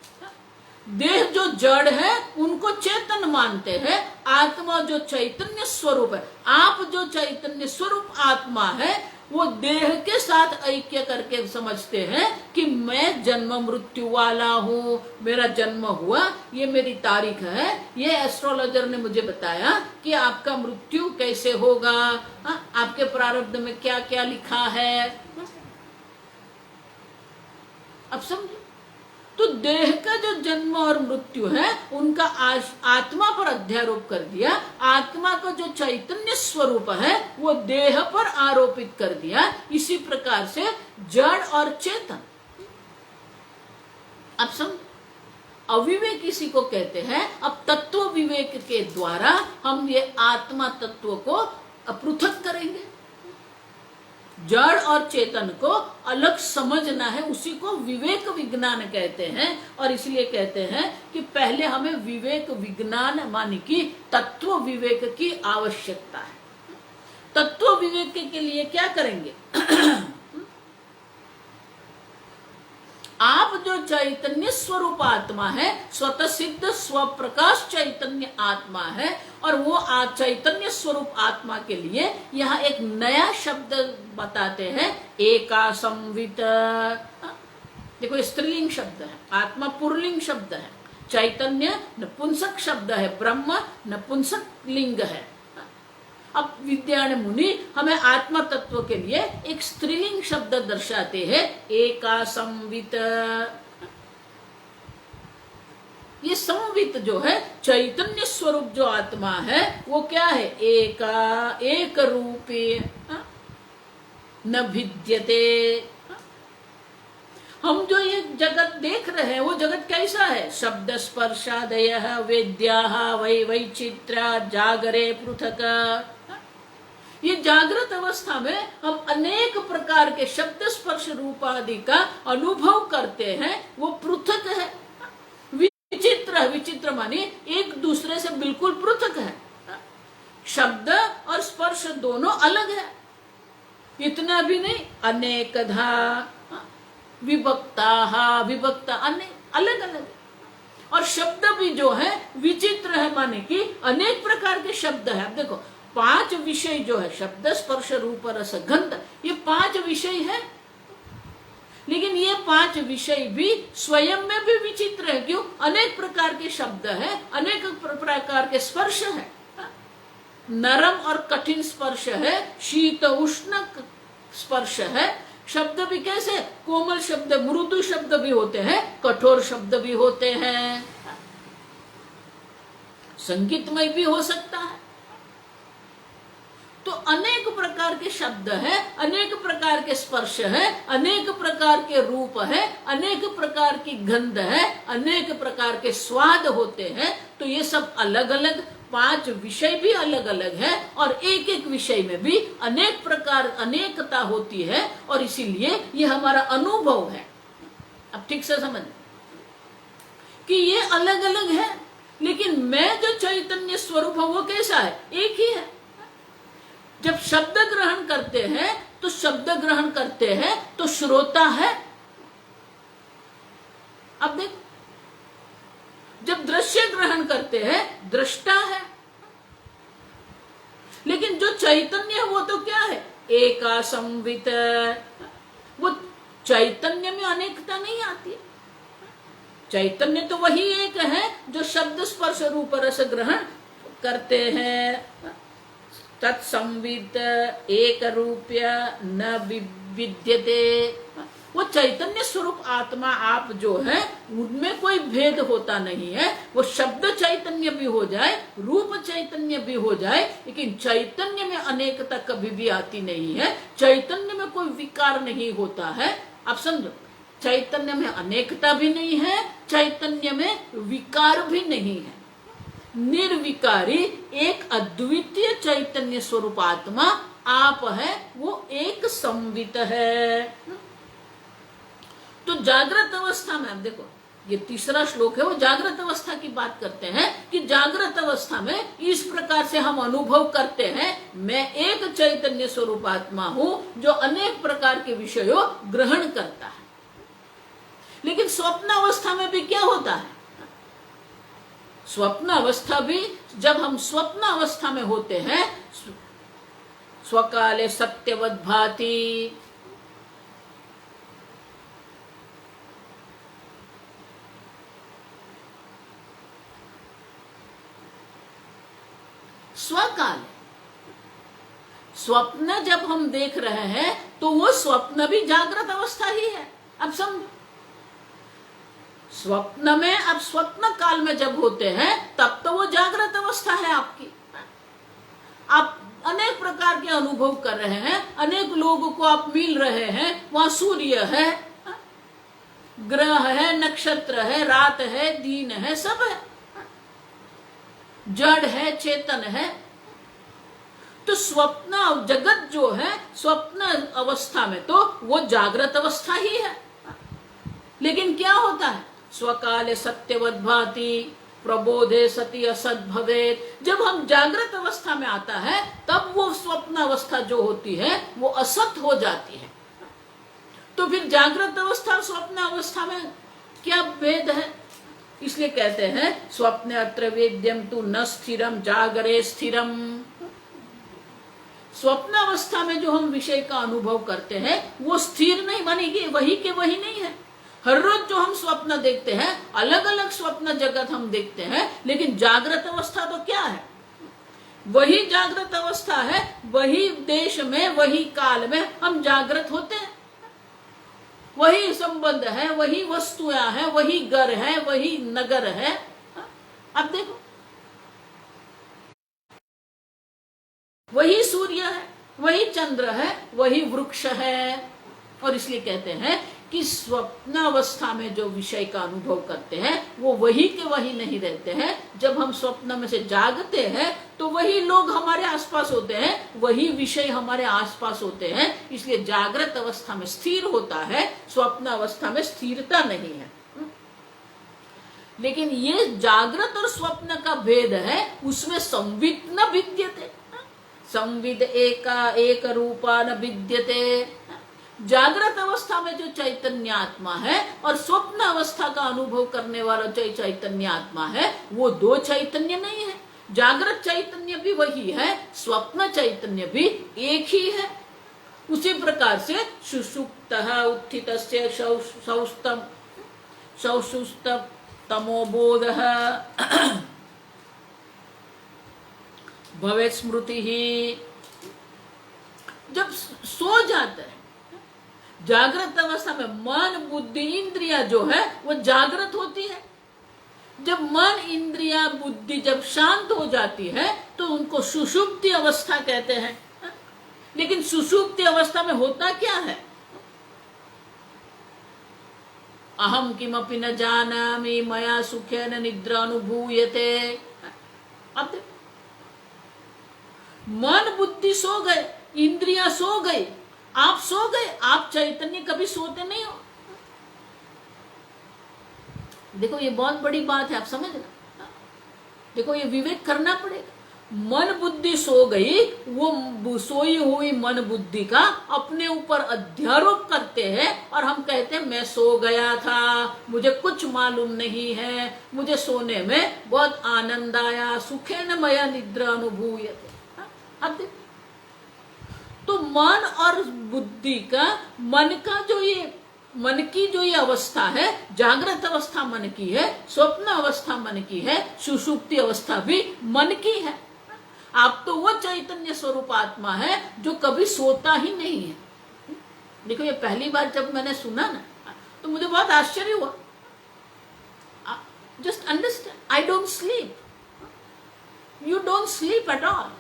Speaker 1: देह जो जड़ है उनको चेतन मानते हैं, आत्मा जो चैतन्य स्वरूप है, आप जो चैतन्य स्वरूप आत्मा है, वो देह के साथ ऐक्य करके समझते हैं कि मैं जन्म मृत्यु वाला हूँ, मेरा जन्म हुआ, ये मेरी तारीख है, ये एस्ट्रोलॉजर ने मुझे बताया कि आपका मृत्यु कैसे होगा, आपके प्रारब्ध में क्या क्या लिखा है। अब समझो, तो देह का जो जन्म और मृत्यु है उनका आत्मा पर अध्यारोप कर दिया, आत्मा का जो चैतन्य स्वरूप है वो देह पर आरोपित कर दिया। इसी प्रकार से जड़ और चेतन। अब समझ, अविवेक इसी को कहते हैं। अब तत्व विवेक के द्वारा हम ये आत्मा तत्व को पृथक करेंगे। जड़ और चेतन को अलग समझना है, उसी को विवेक विज्ञान कहते हैं। और इसलिए कहते हैं कि पहले हमें विवेक विज्ञान माने कि तत्व विवेक की आवश्यकता है। तत्व विवेक के लिए क्या करेंगे? आप जो चैतन्य स्वरूप आत्मा है, स्वतः सिद्ध स्वप्रकाश चैतन्य आत्मा है, और वो चैतन्य स्वरूप आत्मा के लिए यहाँ एक नया शब्द बताते हैं, एका संवित। देखो स्त्रीलिंग शब्द है, आत्मा पुरलिंग शब्द है, चैतन्य नपुंसक शब्द है, ब्रह्म नपुंसक लिंग है। अब विद्यारण्य मुनि हमें आत्मा तत्व के लिए एक स्त्रीलिंग शब्द दर्शाते हैं, एका संवित। ये संवित जो है चैतन्य स्वरूप जो आत्मा है वो क्या है? एका, एक रूपे न भिद्यते। हम जो ये जगत देख रहे हैं वो जगत कैसा है? शब्द स्पर्शादय वेद्या वै वैचित्र्य जागरे पृथक। ये जागृत अवस्था में हम अनेक प्रकार के शब्द स्पर्श रूप आदि का अनुभव करते हैं, वो पृथक है, विचित्र है। विचित्र माने एक दूसरे से बिल्कुल पृथक है। शब्द और स्पर्श दोनों अलग है, इतना भी नहीं, अनेकधा विभक्ता, विभक्ता अलग अलग है। और शब्द भी जो है विचित्र है, माने कि अनेक प्रकार के शब्द है। अब देखो 5 विषय जो है, शब्द स्पर्श रूप रस गंध, ये 5 विषय है, लेकिन ये 5 विषय भी स्वयं में भी विचित्र है। क्यों? अनेक प्रकार के शब्द है, अनेक प्रकार के स्पर्श है, नरम और कठिन स्पर्श है, शीत उष्ण स्पर्श है। शब्द भी कैसे? कोमल शब्द, मृदु शब्द भी होते हैं, कठोर शब्द भी होते हैं, संगीतमय भी हो सकता है। तो अनेक प्रकार के शब्द है, अनेक प्रकार के स्पर्श है, अनेक प्रकार के रूप है, अनेक प्रकार की गंध है, अनेक प्रकार के स्वाद होते हैं। तो ये सब अलग अलग 5 विषय भी अलग अलग है, और एक एक विषय में भी अनेक प्रकार अनेकता होती है, और इसीलिए ये हमारा अनुभव है। अब ठीक से समझ कि ये अलग अलग है, लेकिन मैं जो चैतन्य स्वरूप हूं वो कैसा है? एक ही है। जब शब्द ग्रहण करते हैं तो शब्द ग्रहण करते हैं तो श्रोता है। अब देख, जब दृश्य ग्रहण करते हैं दृष्टा है। लेकिन जो चैतन्य है वो तो क्या है? एका संवित। वो चैतन्य में अनेकता नहीं आती। चैतन्य तो वही एक है जो शब्द स्पर्श रूप रस ग्रहण करते हैं। तत्संवित एक रूप्य न विद्यते। वो चैतन्य स्वरूप आत्मा आप जो है उनमें कोई भेद होता नहीं है। वो शब्द चैतन्य भी हो जाए, रूप चैतन्य भी हो जाए, लेकिन चैतन्य में अनेकता कभी भी आती नहीं है। चैतन्य में कोई विकार नहीं होता है। आप समझो, चैतन्य में अनेकता भी नहीं है, चैतन्य में विकार भी नहीं है। निर्विकारी एक अद्वितीय चैतन्य स्वरूप आत्मा आप है, वो एक संवित है। तो जागृत अवस्था में, अब देखो ये तीसरा श्लोक है, वो जागृत अवस्था की बात करते हैं कि जागृत अवस्था में इस प्रकार से हम अनुभव करते हैं, मैं एक चैतन्य स्वरूप आत्मा हूं जो अनेक प्रकार के विषयों ग्रहण करता है। लेकिन स्वप्न अवस्था में भी क्या होता है? स्वप्न अवस्था भी, जब हम स्वप्न अवस्था में होते हैं, स्वकाले सत्यवत भाति, स्वकाल स्वप्न जब हम देख रहे हैं तो वो स्वप्न भी जागृत अवस्था ही है। अब समझो, स्वप्न में, अब स्वप्न काल में जब होते हैं तब तो वो जागृत अवस्था है आपकी। आप अनेक प्रकार के अनुभव कर रहे हैं, अनेक लोगों को आप मिल रहे हैं, वहां सूर्य है, ग्रह है, नक्षत्र है, रात है, दिन है, सब है, जड़ है, चेतन है। तो स्वप्न जगत जो है स्वप्न अवस्था में तो वो जागृत अवस्था ही है। लेकिन क्या होता है, स्वकाले सत्यवद भाति प्रबोधे सति असत भवेत। जब हम जागृत अवस्था में आता है तब वो स्वप्न अवस्था जो होती है वो असत हो जाती है। तो फिर जागृत अवस्था और स्वप्न अवस्था में क्या भेद है? इसलिए कहते हैं स्वप्ने अत्र वेद्यम तु न स्थिरम जागरे स्थिरम। स्वप्न अवस्था में जो हम विषय का अनुभव करते हैं वो स्थिर नहीं बनेगी, वही के वही नहीं है। हर रोज जो हम स्वप्न देखते हैं अलग अलग स्वप्न जगत हम देखते हैं, लेकिन जागृत अवस्था तो क्या है, वही जागृत अवस्था है, वही देश में वही काल में हम जागृत होते हैं, वही संबंध है, वही वस्तुएं है, वही घर है, वही नगर है। अब देखो वही सूर्य है, वही चंद्र है, वही वृक्ष है। और इसलिए कहते हैं कि स्वप्न अवस्था में जो विषय का अनुभव करते हैं वो वही के वही नहीं रहते हैं। जब हम स्वप्न में से जागते हैं तो वही लोग हमारे आसपास होते हैं, वही विषय हमारे आसपास होते हैं। इसलिए जागृत अवस्था में स्थिर होता है, स्वप्न अवस्था में स्थिरता नहीं है। लेकिन ये जागृत और स्वप्न का भेद है, उसमें संविद न विद्यते, संविद एक रूपा न विद्यते। जागृत अवस्था में जो चैतन्य आत्मा है और स्वप्न अवस्था का अनुभव करने वाला जो चैतन्य आत्मा है वो दो चैतन्य नहीं है। जागृत चैतन्य भी वही है, स्वप्न चैतन्य भी एक ही है। उसी प्रकार से सुषुप्तः उत्थितस्य सौषुप्त तमोबोधः भवेत् स्मृति ही। जब सो जाता है जागृत अवस्था में मन बुद्धि इंद्रिया जो है वो जागृत होती है। जब मन इंद्रिया बुद्धि जब शांत हो जाती है तो उनको सुषुप्ति अवस्था कहते हैं। लेकिन सुषुप्ति अवस्था में होता क्या है, अहम किमपि न जानामि मया सुखेन निद्रा अनुभूयते। अब मन बुद्धि सो गए, इंद्रियां सो गई, आप सो गए, आप चैतन्य कभी सोते नहीं हो। देखो ये बहुत बड़ी बात है, आप समझना। देखो ये विवेक करना पड़ेगा। मन बुद्धि सो गई, वो सोई हुई मन बुद्धि का अपने ऊपर अध्यारोप करते हैं और हम कहते हैं मैं सो गया था, मुझे कुछ मालूम नहीं है, मुझे सोने में बहुत आनंद आया, सुखेन मया निद्रा अनुभूयते। अब देखो तो मन और बुद्धि का मन की जो ये अवस्था है, जागृत अवस्था मन की है, स्वप्न अवस्था मन की है, सुषुप्ति अवस्था भी मन की है। आप तो वो चैतन्य स्वरूप आत्मा है जो कभी सोता ही नहीं है। देखो ये पहली बार जब मैंने सुना ना तो मुझे बहुत आश्चर्य हुआ। Just understand, I don't sleep, you don't sleep at all.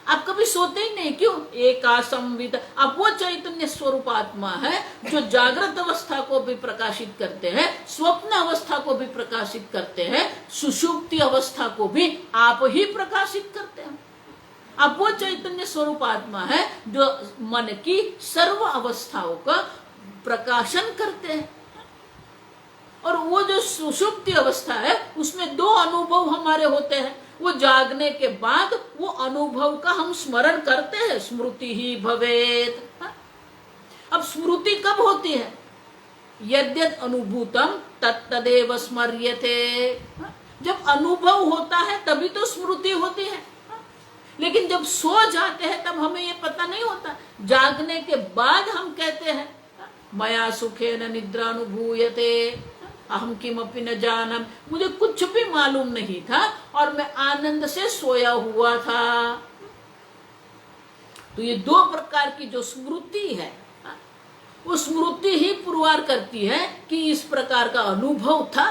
Speaker 1: आप कभी सोते ही नहीं, क्यों? एकासंवित। अब वो चैतन्य स्वरूप आत्मा है जो जागृत अवस्था को भी प्रकाशित करते हैं, स्वप्न अवस्था को भी प्रकाशित करते हैं, सुषुप्ति अवस्था को भी आप ही प्रकाशित करते हैं। अब वो चैतन्य स्वरूप आत्मा है जो मन की सर्व अवस्थाओं का प्रकाशन करते हैं। और वो जो सुषुप्ति अवस्था है उसमें दो अनुभव हमारे होते हैं। वो जागने के बाद वो अनुभव का हम स्मरण करते हैं, स्मृति ही भवेत। अब स्मृति कब होती है? यद्यद अनुभूतम तत्तदेव स्मर्यते। जब अनुभव होता है तभी तो स्मृति होती है। लेकिन जब सो जाते हैं तब हमें ये पता नहीं होता। जागने के बाद हम कहते हैं मया सुखेन निद्रा अनुभूयते, अहम किमपि न जानम, मुझे कुछ भी मालूम नहीं था और मैं आनंद से सोया हुआ था। तो ये दो प्रकार की जो स्मृति है वो स्मृति ही पुरवार करती है कि इस प्रकार का अनुभव था।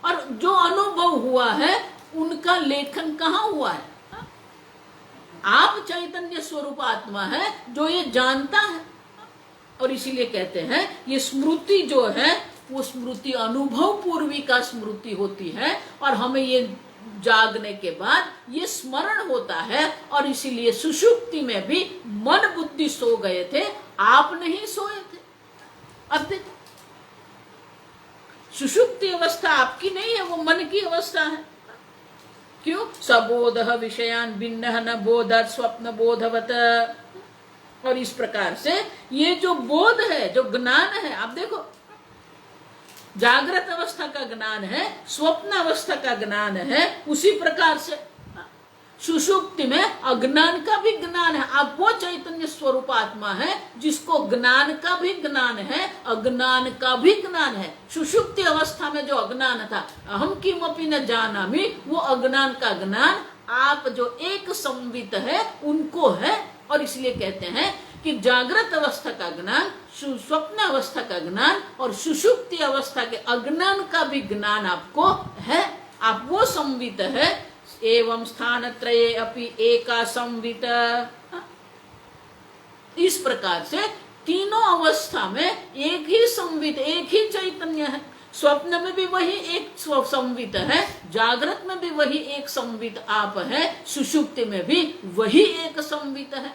Speaker 1: और जो अनुभव हुआ है उनका लेखन कहाँ हुआ है? आप चैतन्य स्वरूप आत्मा है जो ये जानता है। और इसीलिए कहते हैं ये स्मृति जो है वो स्मृति अनुभव पूर्वी का स्मृति होती है। और हमें ये जागने के बाद ये स्मरण होता है, और इसीलिए सुषुप्ति में भी मन बुद्धि सो गए थे, आप नहीं सोए थे। अब देखो, सुषुप्ति अवस्था आपकी नहीं है, वो मन की अवस्था है। क्यों? सबोध विषयान भिन्न न बोधत स्वप्न बोधवत। और इस प्रकार से ये जो बोध है, जो ज्ञान है, आप देखो, जागृत अवस्था का ज्ञान है, स्वप्न अवस्था का ज्ञान है, उसी प्रकार से सुषुप्ति में अज्ञान का भी ज्ञान है। आप वो चैतन्य स्वरूप आत्मा है जिसको ज्ञान का भी ज्ञान है, अज्ञान का भी ज्ञान है। सुषुप्ति अवस्था में जो अज्ञान था, अहम किमपि न जानामि, वो अज्ञान का ज्ञान आप जो एक संवित है उनको है। और इसलिए कहते हैं कि जागृत अवस्था का ज्ञान, स्वप्न अवस्था का ज्ञान और सुषुप्ति अवस्था के अज्ञान का भी ज्ञान आपको है। आप वो संवित है। एवं स्थान त्रये अपि एका संवित। इस प्रकार से तीनों अवस्था में एक ही संवित, एक ही चैतन्य है। स्वप्न में भी वही एक संवित है, जागृत में भी वही एक संवित आप है, सुषुप्ति में भी वही एक संवित है।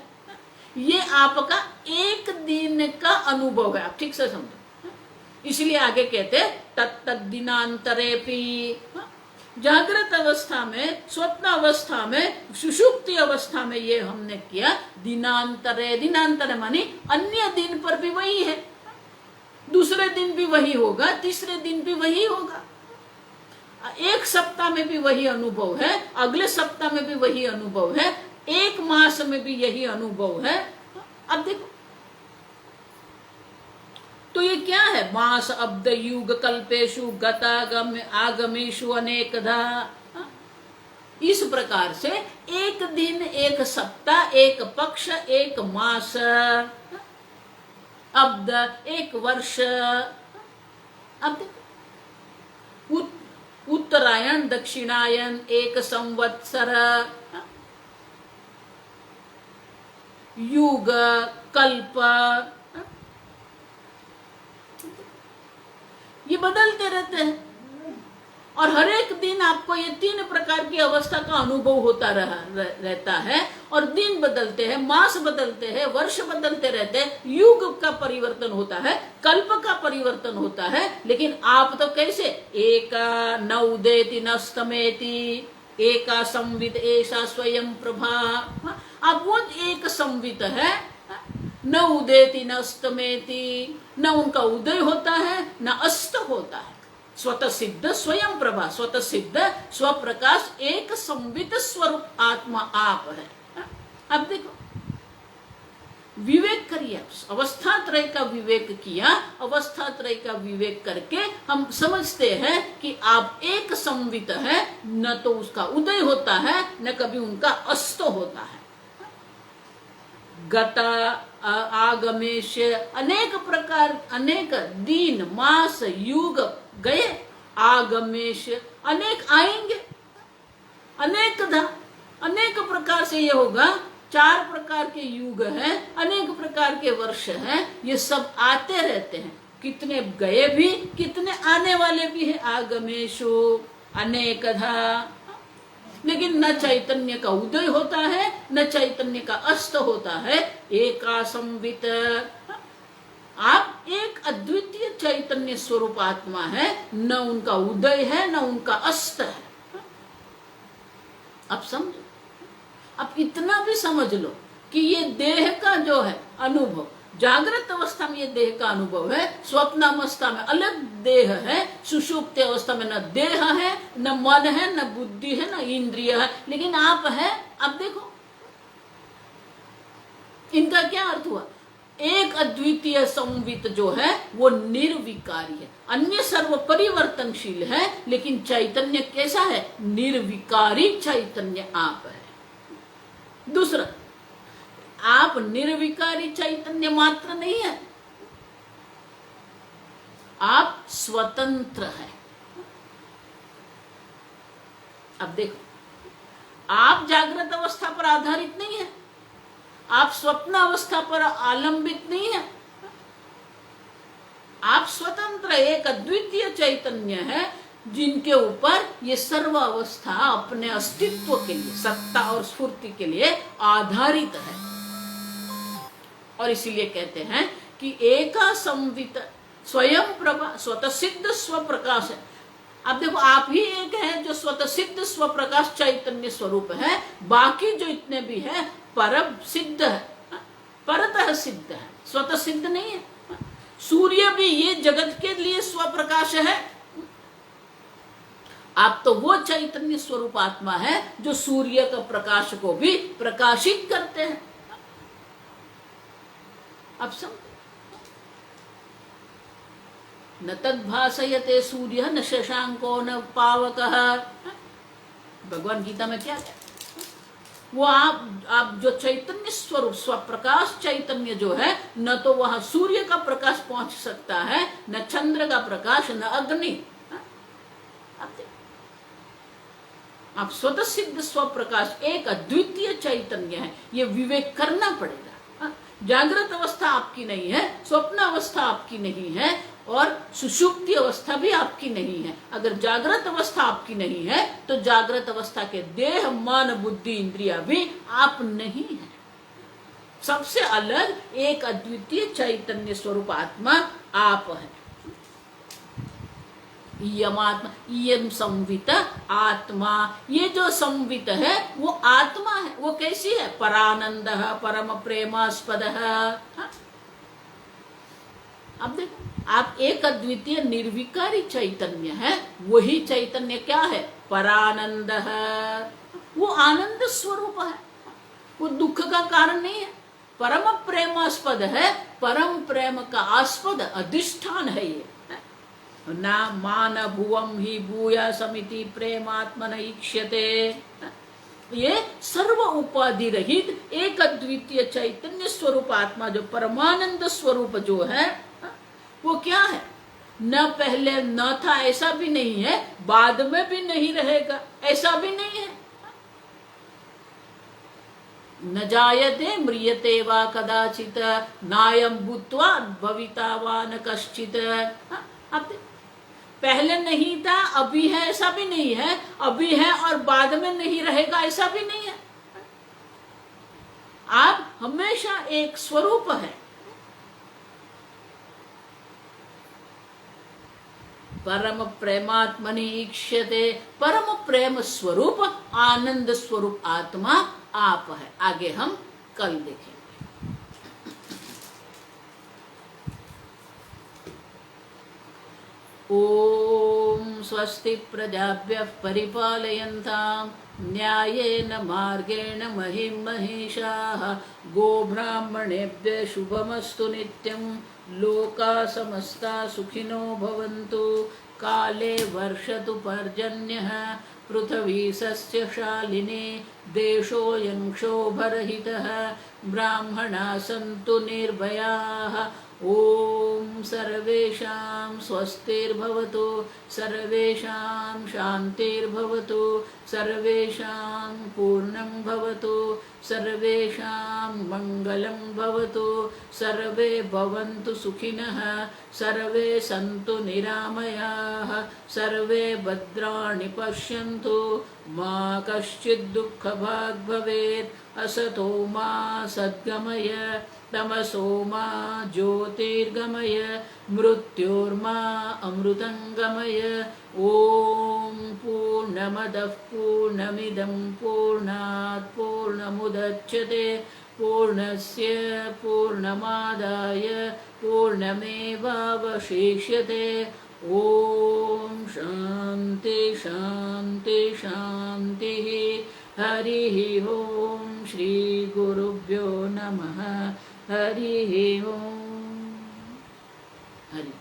Speaker 1: ये आपका एक दिन का अनुभव है, आप ठीक से समझो। इसलिए आगे कहते तत्त दिनांतरेपि। जागृत अवस्था में, स्वप्न अवस्था में, सुषुप्ति अवस्था में ये हमने किया। दिनांतरे, दिनांतरे मानी अन्य दिन पर भी वही है, दूसरे दिन भी वही होगा, तीसरे दिन भी वही होगा, एक सप्ताह में भी वही अनुभव है, अगले सप्ताह में भी वही अनुभव है, एक मास में भी यही अनुभव है। अब देखो, तो ये क्या है? मास अब्द युग कल्पेशु गतागम आगमेशु अनेकधा। इस प्रकार से एक दिन, एक सप्ताह, एक पक्ष, एक मास, अब्द एक वर्ष। अब देखो, उत्तरायण दक्षिणायन एक संवत्सर, युग कल्प, ये बदलते रहते हैं। और हर एक दिन आपको ये तीन प्रकार की अवस्था का अनुभव होता रहता है। और दिन बदलते हैं, मास बदलते हैं, वर्ष बदलते रहते हैं, युग का परिवर्तन होता है, कल्प का परिवर्तन होता है। लेकिन आप तो कैसे? एका न उदेति न स्तमेति, एका संवित ऐसा स्वयं प्रभा। आप वो एक संवित है, न उदेति न अस्तमेति, न उनका उदय होता है न अस्त होता है। स्वतः सिद्ध स्वयं प्रभा, स्वतः सिद्ध स्वप्रकाश एक संवित स्वरूप आत्मा आप है। अब देखो, विवेक करिए, अवस्था त्रय का विवेक किया। अवस्था त्रय का विवेक करके हम समझते हैं कि आप एक संवित है, न तो उसका उदय होता है न कभी उनका अस्त होता है। गता आगमेश, अनेक प्रकार, अनेक दिन मास युग गए, आगमेश अनेक आएंगे, अनेक प्रकार से ये होगा। 4 प्रकार के युग हैं, अनेक प्रकार के वर्ष हैं, ये सब आते रहते हैं। कितने गए भी, कितने आने वाले भी हैं। आगमेशु अनेकधा, लेकिन न चैतन्य का उदय होता है न चैतन्य का अस्त होता है। एका संवित, आप एक अद्वितीय चैतन्य स्वरूप आत्मा है, न उनका उदय है न उनका अस्त है। अब समझो, अब इतना भी समझ लो कि ये देह का जो है अनुभव, जागृत अवस्था में ये देह का अनुभव है, स्वप्न अवस्था में अलग देह है, सुषुप्त अवस्था में न देह है, न मन है, न बुद्धि है, न इंद्रिय है, लेकिन आप है। अब देखो, इनका क्या अर्थ हुआ? एक अद्वितीय संवित जो है वो निर्विकारी है, अन्य सर्व परिवर्तनशील है, लेकिन चैतन्य कैसा है? निर्विकारी चैतन्य आप है। दूसरा, आप निर्विकारी चैतन्य मात्र नहीं है, आप स्वतंत्र है। अब देखो, आप जागृत अवस्था पर आधारित नहीं है, आप स्वप्न अवस्था पर आलंबित नहीं है, आप स्वतंत्र एक अद्वितीय चैतन्य है जिनके ऊपर ये सर्व अवस्था अपने अस्तित्व के लिए, सत्ता और स्फूर्ति के लिए आधारित है। और इसीलिए कहते हैं कि एका संवित स्वयं प्रभा स्वतः सिद्ध स्व प्रकाश है। अब देखो, आप ही एक है जो स्वतः सिद्ध स्व प्रकाश चैतन्य स्वरूप है, बाकी जो इतने भी है परम सिद्ध है, परतः सिद्ध है, स्वतः सिद्ध नहीं है। सूर्य भी ये जगत के लिए स्व प्रकाश है। आप तो वो चैतन्य स्वरूप आत्मा है जो सूर्य का प्रकाश को भी प्रकाशित करते हैं। अब समझो, न तद्भासयते सूर्य न शशांको न पावकः। भगवान गीता में क्या है? वो आप जो चैतन्य स्वरूप स्वप्रकाश चैतन्य जो है, न तो वहां सूर्य का प्रकाश पहुंच सकता है, न चंद्र का प्रकाश, न अग्नि। आप स्वतः सिद्ध स्वप्रकाश एक अद्वितीय चैतन्य है, ये विवेक करना पड़ेगा। जागृत अवस्था आपकी नहीं है, स्वप्न अवस्था आपकी नहीं है, और सुषुप्ति अवस्था भी आपकी नहीं है। अगर जागृत अवस्था आपकी नहीं है तो जागृत अवस्था के देह मन बुद्धि इंद्रिया भी आप नहीं है। सबसे अलग एक अद्वितीय चैतन्य स्वरूप आत्मा आप है। यमात्मा, यम संवित आत्मा, ये जो संवित है वो आत्मा है। वो कैसी है? परानंद परम प्रेमास्पद। अब देखो, आप एक अद्वितीय निर्विकारी चैतन्य है, वही चैतन्य क्या है? परानंद है। वो आनंद स्वरूप है, वो दुख का कारण नहीं है। परम प्रेमास्पद है, परम प्रेम का आस्पद अधिष्ठान है ये। ना मान भुवम ही भूया समिति प्रेमात्मन ईक्ष्यते। ये सर्व उपाधि रहित एक अद्वितीय चैतन्य स्वरूप आत्मा जो परमानंद स्वरूप जो है, वो क्या है? न पहले न था ऐसा भी नहीं है, बाद में भी नहीं रहेगा ऐसा भी नहीं है। न जायते म्रियते वा कदाचित नायं भूत्वा भविता वा न कश्चित। अब पहले नहीं था, अभी है ऐसा भी नहीं है, अभी है और बाद में नहीं रहेगा ऐसा भी नहीं है। आप हमेशा एक स्वरूप है। परम प्रेमात्मनि ईक्ष्यते, परम प्रेम स्वरूप आनंद स्वरूप आत्मा आप है। आगे हम कल देखेंगे। ओम स्वस्ति प्रजाभ्यः परिपालयन्ताम् न्यायेन मार्गेण महिं महिषाः। गोब्राह्मणेभ्यः शुभमस्तु नित्यं। लोकाः समस्ताः सुखिनो भवन्तु। काले वर्षतु पर्जन्यः। पृथिवी सस्यशालिनी। देशोऽयं क्षोभरहितः। ब्राह्मणाः सन्तु निर्भयाः। ओम सर्वेषां स्वस्तिर्भवतु। सर्वेषां शान्तिर्भवतु। सर्वेषां पूर्णं भवतु। सर्वेषां मङ्गलं भवतु। सर्वे भवन्तु सुखिनः। सर्वे सन्तु निरामयाः। सर्वे भद्राणि पश्यन्तु। मा कश्चित् दुःखभाग् भवेत्। असतो मा सद्गमय। तमसो मा ज्योतिर्गमय। मृत्योर्मा अमृतंगमय। ओम पूर्णमदः पूर्णमिदं पूर्णात् पूर्णमुदच्यते। पूर्णस्य पूर्णमादाय पूर्णमेवावशिष्यते। ओम शांति शांति शांतिः। हरिः ओम श्री गुरुभ्यो नमः। हरिः ओम। हरि